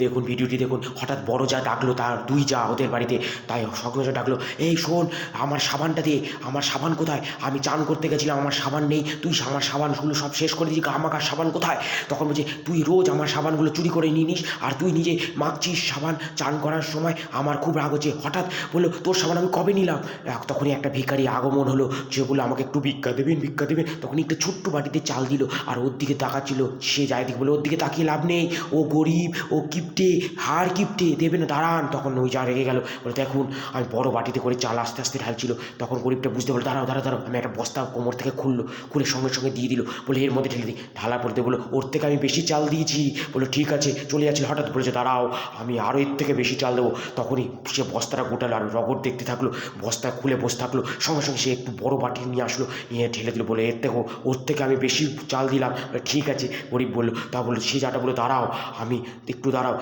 দেখুন ভিডিওটি দেখুন, হঠাৎ বড় যা ডাকলো তার দুই যা ওদের বাড়িতে, তাই সগ্নজা ডাকলো, এই শোন, আমার সাবানটা দে, আমার সাবান কোথায়, আমি চান করতে গেছিলাম, আমার সাবান নেই, তুই আমার সাবানগুলো সব শেষ করে দিলি, আমার সাবান কোথায়? তখন বলছে, তুই রোজ আমার সাবানগুলো চুরি করে নিয়ে নিস, আর তুই নিজে মাখছিস সাবান চান করার সময়, আমার খুব রাগ হচ্ছে। হঠাৎ বললো, তোর সাবান আমি কবে নিলাম? তখনই একটা ভিখারি আগমন হলো, যে বললো আমাকে একটু ভিক্ষা দেবেন, ভিক্ষা দেবেন। তখনই একটা ছোট্ট বাটিতে চাল দিল, আর ওর দিকে তাকাচ্ছিল, সে যায় দিকে বলে, ওর দিকে তাকিয়ে লাভ নেই, ও গরিব, ও কিপটে, হাড় কিপটে, দেবে না, দাঁড়ান। তখন ওই যা রেগে গেল, বলে, দেখুন আমি বড় বাটিতে করে চাল আস্তে আস্তে ঢালছিল। তখন গরিবটা বুঝতে পারলো, দাঁড়াও দাঁড়াও দাঁড়াও, আমি একটা বস্তা কোমর থেকে খুলে সঙ্গে সঙ্গে দিয়ে দিল, বলে এর মধ্যে ঢেলে দিই। ঢালা পড়তে বলো, ওর থেকে আমি বেশি চাল দিয়েছি। বলো ঠিক আছে, চলে যাচ্ছিল, হঠাৎ বলেছে, দাঁড়াও, আমি আরও এর থেকে বেশি চাল দেবো। তখনই সে বস্তাটা গোটালো, আর রগড় দেখতে থাকলো, বস্তা খুলে বসে থাকলো। সঙ্গে সঙ্গে সে একটু বড় বাটি নিয়ে আসলো, নিয়ে ঢেলে দিল, বলে এর থেকে, ওর থেকে আমি বেশি চাল দিলাম। ঠিক আছে, গরিব বললো। তা বললো, সে যাটা বললো, দাঁড়াও, আমি একটু দাঁড়াও,